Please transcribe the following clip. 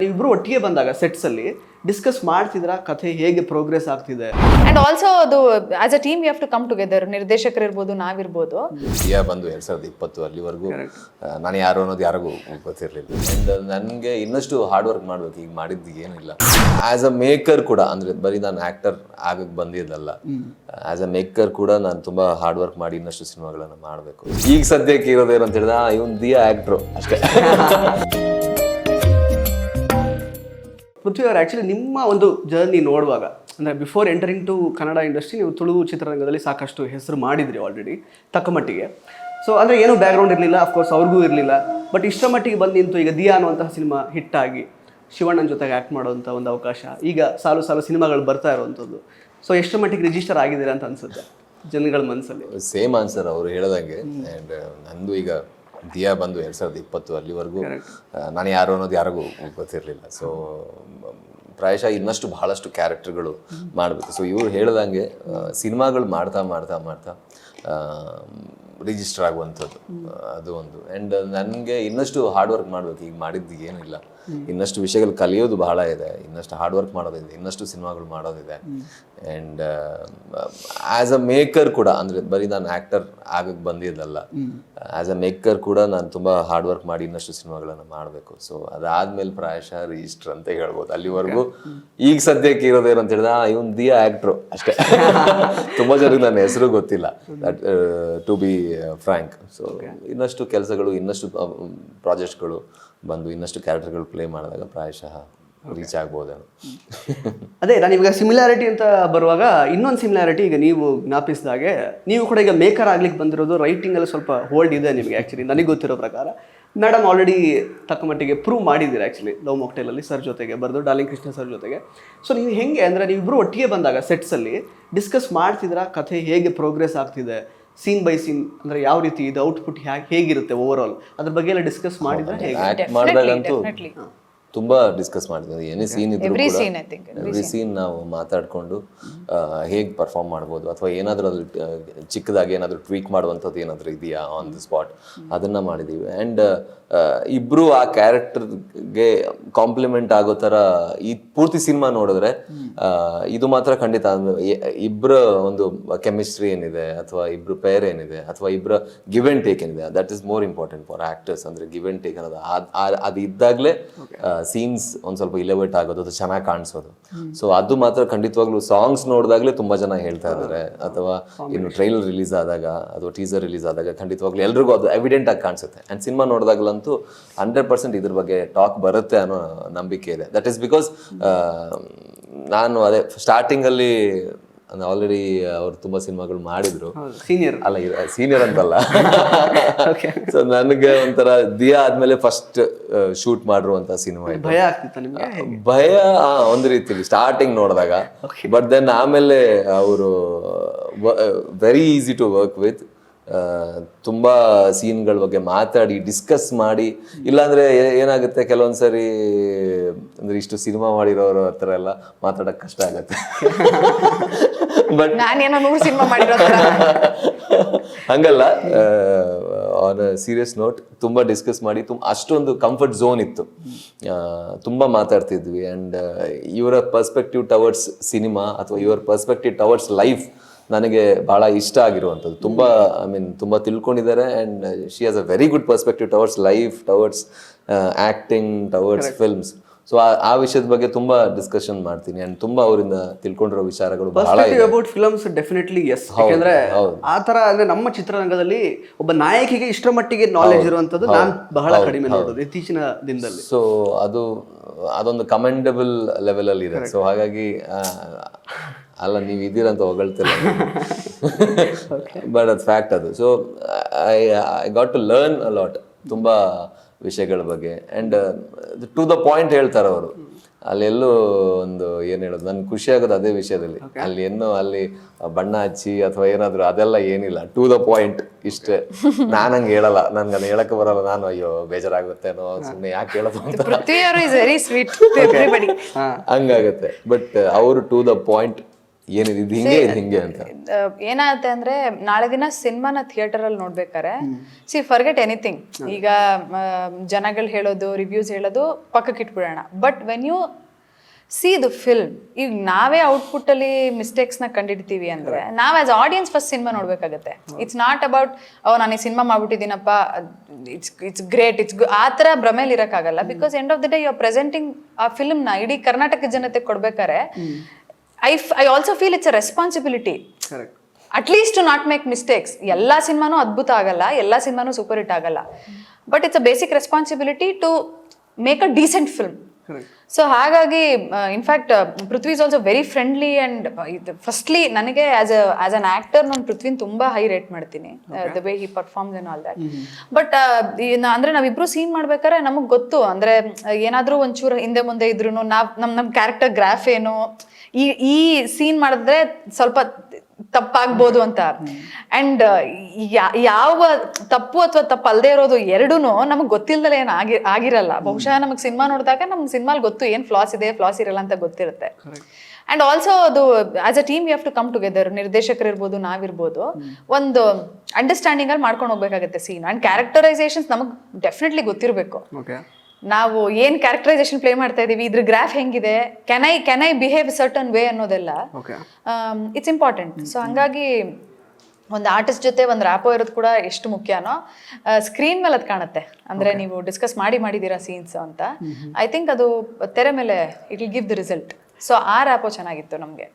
ಇಬ್ರು ಒಟ್ಟಿಗೆ ಬಂದಾಗ ಸೆಟ್ಸ್ ಅಲ್ಲಿ ಡಿಸ್ಕಸ್ ಮಾಡ್ತಿದ್ರ ಕಥೆ ಹೇಗೆ ಪ್ರೋಗ್ರೆಸ್ ಆಗ್ತಿದೆ ಅಂಡ್ ಆಲ್ಸೋ ಅದು as a team you have to come together. ನಿರ್ದೇಶಕರು ಇರ್ಬೋದು, ನಾವಿರ್ಬೋದು. ದಿಯಾ ಬಂದು 2020 ಅಲ್ಲಿವರೆಗೂ ನಾನು ಯಾರು ಅನ್ನೋದು ಯಾರಿಗೂ ಗೊತ್ತಿರಲಿಲ್ಲ. ಆ್ಯಂಡ್ ನನಗೆ ಇನ್ನಷ್ಟು ಹಾರ್ಡ್ ವರ್ಕ್ ಮಾಡ್ಬೇಕು. ಈಗ ಮಾಡಿದ್ದು ಏನಿಲ್ಲ. ಆ್ಯಸ್ ಅ ಮೇಕರ್ ಕೂಡ, ಅಂದರೆ ಬರೀ ನಾನು ಆ್ಯಕ್ಟರ್ ಆಗಕ್ಕೆ ಬಂದಿದ್ದಲ್ಲ, ಆ್ಯಸ್ ಅ ಮೇಕರ್ ಕೂಡ ನಾನು ತುಂಬ ಹಾರ್ಡ್ ವರ್ಕ್ ಮಾಡಿ ಇನ್ನಷ್ಟು ಸಿನಿಮಾಗಳನ್ನು ಮಾಡಬೇಕು. ಈಗ ಸದ್ಯಕ್ಕೆ ಇರೋದೇನು ಅಂತ ಹೇಳಿದ್ರೆ ಇವನು ದಿಯಾ ಆ್ಯಕ್ಟ್ರು ಅಷ್ಟೇ. ಪೃಥ್ವಿ ಅವರು ಆ್ಯಕ್ಚುಲಿ ನಿಮ್ಮ ಒಂದು ಜರ್ನಿ ನೋಡುವಾಗ, ಅಂದರೆ before entering to Kannada industry ನೀವು ತುಳು ಚಿತ್ರರಂಗದಲ್ಲಿ ಸಾಕಷ್ಟು ಹೆಸರು ಮಾಡಿದ್ರಿ ಆಲ್ರೆಡಿ ತಕ್ಕ ಮಟ್ಟಿಗೆ. ಸೊ ಅಂದರೆ ಏನೂ ಬ್ಯಾಕ್ಗ್ರೌಂಡ್ ಇರಲಿಲ್ಲ, ಅಫ್ಕೋರ್ಸ್ ಅವ್ರಿಗೂ ಇರಲಿಲ್ಲ. ಬಟ್ ಇಷ್ಟರ ಮಟ್ಟಿಗೆ ಬಂದು ನಿಂತು ಈಗ ದಿಯಾ ಅನ್ನುವಂತಹ ಸಿನಿಮಾ ಹಿಟ್ಟಾಗಿ ಶಿವಣ್ಣನ ಜೊತೆಗೆ ಆ್ಯಕ್ಟ್ ಮಾಡುವಂಥ ಒಂದು ಅವಕಾಶ, ಈಗ ಸಾಲು ಸಾಲು ಸಿನಿಮಾಗಳು ಬರ್ತಾ ಇರುವಂಥದ್ದು. ಸೊ ಎಷ್ಟರ ಮಟ್ಟಿಗೆ ರಿಜಿಸ್ಟರ್ ಆಗಿದ್ದೀರಾ ಅಂತ ಅನ್ಸುತ್ತೆ ಜನಗಳ ಮನಸ್ಸಲ್ಲಿ? ಸೇಮ್ ಆನ್ಸರ್ ಅವರು ಹೇಳ್ದಂಗೆ. ಆ್ಯಂಡ್ ನಂದು ಈಗ ದಿಯಾ ಬಂದು 2020 ಅಲ್ಲಿವರೆಗೂ ನಾನು ಯಾರು ಅನ್ನೋದು ಯಾರಿಗೂ ಗೊತ್ತಿರಲಿಲ್ಲ. ಸೊ ಪ್ರಾಯಶಃ ಇನ್ನಷ್ಟು ಬಹಳಷ್ಟು ಕ್ಯಾರೆಕ್ಟರ್ಗಳು ಮಾಡಬೇಕು. ಸೊ ಇವ್ರು ಹೇಳ್ದಂಗೆ ಸಿನಿಮಾಗಳು ಮಾಡ್ತಾ ಮಾಡ್ತಾ ಮಾಡ್ತಾ ರಿಜಿಸ್ಟರ್ ಆಗುವಂಥದ್ದು ಅದು ಒಂದು. ಆ್ಯಂಡ್ ನನಗೆ ಇನ್ನಷ್ಟು ಹಾರ್ಡ್ ವರ್ಕ್ ಮಾಡಬೇಕು. ಈಗ ಮಾಡಿದ್ದು ಏನಿಲ್ಲ, ಇನ್ನಷ್ಟು ವಿಷಯಗಳು ಕಲಿಯೋದು ಬಹಳ ಇದೆ, ಇನ್ನಷ್ಟು ಹಾರ್ಡ್ ವರ್ಕ್ ಮಾಡೋದಿದೆ, ಇನ್ನಷ್ಟು ಸಿನಿಮಾಗಳು ಮಾಡೋದಿದೆ. ಆ್ಯಂಡ್ ಆ್ಯಸ್ ಅ ಮೇಕರ್ ಕೂಡ, ಅಂದರೆ ಬರೀ ನಾನು ಆ್ಯಕ್ಟರ್ ಆಗಕ್ಕೆ ಬಂದಿದ್ದಲ್ಲ, ಆ್ಯಸ್ ಅ ಮೇಕರ್ ಕೂಡ ನಾನು ತುಂಬ ಹಾರ್ಡ್ ವರ್ಕ್ ಮಾಡಿ ಇನ್ನಷ್ಟು ಸಿನಿಮಾಗಳನ್ನು ಮಾಡಬೇಕು. ಸೊ ಅದಾದ್ಮೇಲೆ ಪ್ರಾಯಶಃ ರಿಜಿಸ್ಟರ್ ಅಂತ ಹೇಳ್ಬೋದು. ಅಲ್ಲಿವರೆಗೂ ಈಗ ಸದ್ಯಕ್ಕೆ ಇರೋದೇನು ಅಂತ ಹೇಳಿದ್ರೆ ಇವನು ದಿಯಾ ಆ್ಯಕ್ಟ್ರು ಅಷ್ಟೇ. ತುಂಬ ಜನಕ್ಕೆ ನನ್ನ ಹೆಸರು ಗೊತ್ತಿಲ್ಲ, that to be frank. So ಇನ್ನಷ್ಟು ಕೆಲಸಗಳು, ಇನ್ನಷ್ಟು ಪ್ರಾಜೆಕ್ಟ್ಗಳು ಬಂದು ಇನ್ನಷ್ಟು ಕ್ಯಾರೆಕ್ಟರ್ಗಳು ಪ್ಲೇ ಮಾಡಿದಾಗ ಪ್ರಾಯಶಃ ರೀಚ್ ಆಗ್ಬೋದೇನೋ. ಅದೇ ನಾನು ಇವಾಗ ಸಿಮಿಲಾರಿಟಿ ಅಂತ ಬರುವಾಗ ಇನ್ನೊಂದು ಸಿಮಿಲಾರಿಟಿ, ಈಗ ನೀವು ಜ್ಞಾಪಿಸಿದಾಗೆ ನೀವು ಕೂಡ ಈಗ ಮೇಕರ್ ಆಗ್ಲಿಕ್ಕೆ ಬಂದಿರೋದು ರೈಟಿಂಗಲ್ಲಿ ಸ್ವಲ್ಪ ಹೋಲ್ಡ್ ಇದೆ ನಿಮಗೆ. ಆ್ಯಕ್ಚುಲಿ ನನಗೆ ಗೊತ್ತಿರೋ ಪ್ರಕಾರ ಮೇಡಮ್ ಆಲ್ರೆಡಿ ತಕ್ಕ ಮಟ್ಟಿಗೆ ಪ್ರೂವ್ ಮಾಡಿದ್ದೀರಾ ಆ್ಯಕ್ಚುಲಿ ಲವ್ ಮಾಕ್ಟೇಲಲ್ಲಿ ಸರ್ ಜೊತೆಗೆ ಬರೆದು, ಡಾರ್ಲಿಂಗ್ ಕೃಷ್ಣ ಸರ್ ಜೊತೆಗೆ. ಸೊ ನೀವು ಹೆಂಗೆ ಅಂದರೆ ನೀವಿಬ್ಬರು ಒಟ್ಟಿಗೆ ಬಂದಾಗ ಸೆಟ್ಸಲ್ಲಿ ಡಿಸ್ಕಸ್ ಮಾಡ್ತಿದ್ರ ಕಥೆ ಹೇಗೆ ಪ್ರೋಗ್ರೆಸ್ ಆಗ್ತಿದೆ, ಸೀನ್ ಬೈ ಸೀನ್, ಅಂದರೆ ಯಾವ ರೀತಿ ಇದು ಔಟ್ಪುಟ್ ಹೇಗಿರುತ್ತೆ ಓವರ್ ಆಲ್, ಅದ್ರ ಬಗ್ಗೆ ಎಲ್ಲ ಡಿಸ್ಕಸ್ ಮಾಡಿದ್ರೆ ಹೇಗೆ? ಆ್ಯಕ್ಟ್ ಮಾಡಿದಾಗಂತೂ ತುಂಬ ಡಿಸ್ಕಸ್ ಮಾಡ್ತೀವಿ. ಏನೇ ಸೀನ್ ಇದ್ರು ಕೂಡ ಎವ್ರಿ ಸೀನ್ ನಾವು ಮಾತಾಡಿಕೊಂಡು ಹೇಗೆ ಪರ್ಫಾರ್ಮ್ ಮಾಡ್ಬೋದು, ಅಥವಾ ಏನಾದರೂ ಅದು ಚಿಕ್ಕದಾಗಿ ಏನಾದರೂ ಟ್ವೀಕ್ ಮಾಡುವಂಥದ್ದು ಏನಾದರೂ ಇದೆಯಾ ಆನ್ ದ ಸ್ಪಾಟ್, ಅದನ್ನು ಮಾಡಿದ್ದೀವಿ. ಆ್ಯಂಡ್ ಇಬ್ಬರು ಆ ಕ್ಯಾರೆಕ್ಟರ್ಗೆ ಕಾಂಪ್ಲಿಮೆಂಟ್ ಆಗೋ ಥರ ಈ ಪೂರ್ತಿ ಸಿನಿಮಾ ನೋಡಿದ್ರೆ ಇದು ಮಾತ್ರ ಖಂಡಿತ ಇಬ್ಬರ ಒಂದು ಕೆಮಿಸ್ಟ್ರಿ ಏನಿದೆ, ಅಥವಾ ಇಬ್ಬರು ಪೇರ್ ಏನಿದೆ, ಅಥವಾ ಇಬ್ಬರ ಗಿವ್ ಆ್ಯಂಡ್ ಟೇಕ್ ಏನಿದೆ, that is more important for actors. ಅಂದರೆ ಗಿವ್ ಆ್ಯಂಡ್ ಟೇಕ್ ಅನ್ನೋದು ಅದು ಇದ್ದಾಗಲೇ ಸೀನ್ಸ್ ಒಂದು ಸ್ವಲ್ಪ ಇಲೆವೇಟ್ ಆಗೋದು, ಅದು ಚೆನ್ನಾಗಿ ಕಾಣಿಸೋದು. ಸೊ ಅದು ಮಾತ್ರ ಖಂಡಿತವಾಗ್ಲೂ ಸಾಂಗ್ಸ್ ನೋಡಿದಾಗಲೇ ತುಂಬ ಜನ ಹೇಳ್ತಾ ಇದ್ದಾರೆ, ಅಥವಾ ಇನ್ನು ಟ್ರೈಲರ್ ರಿಲೀಸ್ ಆದಾಗ ಅಥವಾ ಟೀಸರ್ ರಿಲೀಸ್ ಆದಾಗ ಖಂಡಿತವಾಗ್ಲೂ ಎಲ್ರಿಗೂ ಅದು ಎವಿಡೆಂಟ್ ಆಗಿ ಕಾಣಿಸುತ್ತೆ. ಆ್ಯಂಡ್ ಸಿನಿಮಾ ನೋಡಿದಾಗಲಂತೂ 100% ಇದ್ರ ಬಗ್ಗೆ ಟಾಕ್ ಬರುತ್ತೆ ಅನ್ನೋ ನಂಬಿಕೆ ಇದೆ. ದಟ್ ಈಸ್ ಬಿಕಾಸ್ ನಾನು ಅದೇ ಸ್ಟಾರ್ಟಿಂಗಲ್ಲಿ ಆಲ್ರೆಡಿ ಅವ್ರು ತುಂಬಾ ಸಿನಿಮಾಗಳು ಮಾಡಿದ್ರು. ಸೀನಿಯರ್ ಅಲ್ಲ, ಸೀನಿಯರ್ ಅಂತಲ್ಲ. ಸೊ ನನಗೆ ಒಂಥರ ದಿಯಾ ಆದ್ಮೇಲೆ ಫಸ್ಟ್ ಶೂಟ್ ಮಾಡಿರುವಂತ ಸಿನಿಮಾ. ಭಯ ಆಗ್ತಿತ್ತ ನಿಮ್ಗೆ? ಭಯ ಒಂದು ರೀತಿಲಿ ಸ್ಟಾರ್ಟಿಂಗ್ ನೋಡಿದಾಗ, ಬಟ್ ದೆನ್ ಆಮೇಲೆ ಅವರು very easy to work with. ತುಂಬಾ ಸೀನ್ಗಳ ಬಗ್ಗೆ ಮಾತಾಡಿ ಡಿಸ್ಕಸ್ ಮಾಡಿ, ಇಲ್ಲಾಂದ್ರೆ ಏನಾಗುತ್ತೆ ಕೆಲವೊಂದ್ಸರಿ ಅಂದ್ರೆ ಇಷ್ಟು ಸಿನಿಮಾ ಮಾಡಿರೋರು ಹತ್ರ ಎಲ್ಲ ಮಾತಾಡಕ್ ಕಷ್ಟ ಆಗತ್ತೆ. ಬಟ್ ನಾನೇನೋ 100 ಸಿನಿಮಾ ಮಾಡಿರೋ ಹಂಗಲ್ಲ, ಆನ್ ಸೀರಿಯಸ್ ನೋಟ್ ತುಂಬಾ ಡಿಸ್ಕಸ್ ಮಾಡಿ ಅಷ್ಟೊಂದು ಕಂಫರ್ಟ್ ಝೋನ್ ಇತ್ತು, ತುಂಬಾ ಮಾತಾಡ್ತಿದ್ವಿ. ಅಂಡ್ ಇವರ ಪರ್ಸ್ಪೆಕ್ಟಿವ್ ಟವರ್ಡ್ಸ್ ಸಿನಿಮಾ ಅಥವಾ ಇವರ ಪರ್ಸ್ಪೆಕ್ಟಿವ್ ಟವರ್ಡ್ಸ್ ಲೈಫ್ ನನಗೆ ಬಹಳ ಇಷ್ಟ ಆಗಿರುವಂಥದ್ದು. ತುಂಬ ತುಂಬ ತಿಳ್ಕೊಂಡಿದ್ದಾರೆ. And she has a very good perspective towards life, towards acting, towards films. So ಆ ವಿಷಯದ ಬಗ್ಗೆ ತುಂಬಾ ಡಿಸ್ಕಷನ್ ಮಾಡ್ತೀನಿ. ಅಂಡ್ ತುಂಬಾ ಅವರಿಂದ ತಿಳ್ಕೊಂಡಿರೋ ವಿಚಾರಗಳು ಬಹಳ ಇದೆ. About films definitely yes. ಯಾಕಂದ್ರೆ ಆ ತರ ಅಂದ್ರೆ ನಮ್ಮ ಚಿತ್ರರಂಗದಲ್ಲಿ ಒಬ್ಬ ನಾಯಕಿಗೆ ಇಷ್ಟರ ಮಟ್ಟಿಗೆ ನಾಲೆಜ್ ಇರುವಂತದ್ದು ನಾನು ಬಹಳ ಕಡಿಮೆ ನೋಡೋದು ಇತ್ತೀಚಿನ ದಿನದಲ್ಲಿ. ಸೊ ಅದೊಂದು ಕಮೆಂಡಬಲ್ ಲೆವೆಲ್ ಅಲ್ಲಿ ಇದೆ. ಸೊ ಹಾಗಾಗಿ ಅಲ್ಲ, ನೀವು ಇದ್ದೀರಂತ ಹೊಗಳ್ತಿಲ್ಲ, ಬಟ್ ಅದು ಫ್ಯಾಕ್ಟ್ ಅದು. So I got to learn a lot, ತುಂಬ ವಿಷಯಗಳ ಬಗ್ಗೆ. ಆ್ಯಂಡ್ ಟು ದ ಪಾಯಿಂಟ್ ಹೇಳ್ತಾರೆ ಅವರು. ಅಲ್ಲೆಲ್ಲೂ ಒಂದು ಏನು ಹೇಳೋದು, ನನ್ಗೆ ಖುಷಿ ಆಗೋದು ಅದೇ ವಿಷಯದಲ್ಲಿ. ಅಲ್ಲಿ ಬಣ್ಣ ಹಚ್ಚಿ ಅಥವಾ ಏನಾದ್ರು ಅದೆಲ್ಲ ಏನಿಲ್ಲ, ಟು ದ ಪಾಯಿಂಟ್ ಇಷ್ಟೇ. ನಾನು ಹಂಗೆ ಹೇಳಲ್ಲ, ನನ್ಗೆ ಅದು ಹೇಳಕ್ಕೆ ಬರಲ್ಲ. ನಾನು ಅಯ್ಯೋ ಬೇಜಾರಾಗುತ್ತೇನೋ, ಸುಮ್ಮನೆ ಯಾಕೆ ಹೇಳೋದು ಅಂತ ಹಂಗಾಗತ್ತೆ. ಬಟ್ ಅವರು ಟು ದ ಪಾಯಿಂಟ್ ಏನಿದೆ ಇದು ಹಿಂಗೆ ಇದು ಹಿಂಗೆ ಅಂತ. ಏನಾಗುತ್ತೆ ಅಂದ್ರೆ ನಾಳೆ ದಿನ ಸಿನಿಮಾನ ಥಿಯೇಟರ್ ಅಲ್ಲಿ ನೋಡ್ಬೇಕಾರೆ ಫರ್ಗೆಟ್ ಎನಿಥಿಂಗ್. ಈಗ ಜನಗಳು ಹೇಳೋದು, ರಿವ್ಯೂಸ್ ಹೇಳೋದು ಪಕ್ಕಕ್ಕೆ ಇಟ್ಬಿಡೋಣ. But when you see the film, ಈಗ ನಾವೇ ಔಟ್ಪುಟ್ ಅಲ್ಲಿ ಮಿಸ್ಟೇಕ್ಸ್ ನ ಕಂಡಿಡ್ತೀವಿ ಅಂದ್ರೆ ನಾವ್ ಆಸ್ ಆಡಿಯನ್ಸ್ ಫಸ್ಟ್ ಸಿನಿಮಾ ನೋಡ್ಬೇಕಾಗತ್ತೆ. ಇಟ್ಸ್ ನಾಟ್ ಅಬೌಟ್ ನಾನು ಈ ಸಿನಿಮಾ ಮಾಡ್ಬಿಟ್ಟಿದ್ದೀನಪ್ಪ, ಇಟ್ಸ್ ಗ್ರೇಟ್, ಆ ತರ ಭ್ರಮೇಲಿ ಇರಕ್ಕಾಗಲ್ಲ. Because end of the day you are presenting ಆ ಫಿಲ್ಮ್ ನ ಇಡೀ ಕರ್ನಾಟಕ ಜನತೆ ಕೊಡ್ಬೇಕಾರೆ I also feel it's a responsibility at least to not make mistakes. ಎಲ್ಲಾ ಸಿನಿಮಾನು ಅದ್ಭುತ ಆಗಲ್ಲ, ಎಲ್ಲಾ ಸಿನಿಮಾನು ಸೂಪರ್ ಹಿಟ್ ಆಗಲ್ಲ. But it's a basic responsibility to make a decent film. So ಹಾಗಾಗಿ in fact Prithvi is also very friendly and firstly ನನಗೆ as an actor ನಾನು ಪೃಥ್ವಿನ್ ತುಂಬಾ ಹೈ ರೇಟ್ ಮಾಡ್ತೀನಿ, the way he performs and all that. But ಅಂದ್ರೆ ನಾವಿಬ್ರು scene ಮಾಡ್ಬೇಕಾದ್ರೆ ನಮಗ್ ಗೊತ್ತು ಅಂದ್ರೆ ಏನಾದ್ರೂ ಒಂಚೂರು ಹಿಂದೆ ಮುಂದೆ ಇದ್ರು ನಮ್ ಕ್ಯಾರೆಕ್ಟರ್ ಗ್ರಾಫ್ ಏನು, ಈ ಸೀನ್ ಮಾಡಿದ್ರೆ ಸ್ವಲ್ಪ ತಪ್ಪಾಗ್ಬೋದು ಅಂತ. ಅಂಡ್ ಯಾವ ತಪ್ಪು ಅಥವಾ ತಪ್ಪು ಅಲ್ಲದೆ ಇರೋದು ಎರಡೂನು ನಮಗ್ ಗೊತ್ತಿಲ್ದಲೆ ಏನ್ ಆಗಿರಲ್ಲ. ಬಹುಶಃ ನಮಗ್ ಸಿನಿಮಾ ನೋಡಿದಾಗ ನಮ್ ಸಿನಿಮಾಲ್ ಗೊತ್ತು ಏನ್ ಫ್ಲಾಸ್ ಇದೆ, ಫ್ಲಾಸ್ ಇರಲ್ಲ ಅಂತ ಗೊತ್ತಿರುತ್ತೆ. ಅಂಡ್ ಆಲ್ಸೋ ಅದು as a team you have to come together. ನಿರ್ದೇಶಕರು ಇರ್ಬೋದು, ನಾವಿರ್ಬೋದು, ಒಂದು ಅಂಡರ್ಸ್ಟ್ಯಾಂಡಿಂಗ್ ಅಲ್ಲಿ ಮಾಡ್ಕೊಂಡು ಹೋಗ್ಬೇಕಾಗತ್ತೆ ಸೀನ್. ಅಂಡ್ ಕ್ಯಾರೆಕ್ಟರೈಸೇಷನ್ಸ್ ನಮಗ್ ಡೆಫಿನೆಟ್ಲಿ ಗೊತ್ತಿರಬೇಕು. ನಾವು ಏನ್ ಕ್ಯಾರೆಕ್ಟರೈಸೇಷನ್ ಪ್ಲೇ ಮಾಡ್ತಾ ಇದೀವಿ, ಇದ್ರ ಗ್ರಾಫ್ ಹೆಂಗಿದೆ, can I behave certain way ಅನ್ನೋದೆಲ್ಲ ಇಟ್ಸ್ ಇಂಪಾರ್ಟೆಂಟ್. ಸೊ ಹಂಗಾಗಿ ಒಂದು ಆರ್ಟಿಸ್ಟ್ ಜೊತೆ ಒಂದು ರ್ಯಾಪೋ ಇರೋದು ಕೂಡ ಎಷ್ಟು ಮುಖ್ಯನೋ ಸ್ಕ್ರೀನ್ ಮೇಲೆ ಅದು ಕಾಣುತ್ತೆ. ಅಂದ್ರೆ ನೀವು ಡಿಸ್ಕಸ್ ಮಾಡಿದೀರಾ ಸೀನ್ಸ್ ಅಂತ, ಐ ಥಿಂಕ್ ಅದು ತೆರೆ ಮೇಲೆ it will give the result. So ಆ ರ್ಯಾಪೋ ಚೆನ್ನಾಗಿತ್ತು ನಮ್ಗೆ.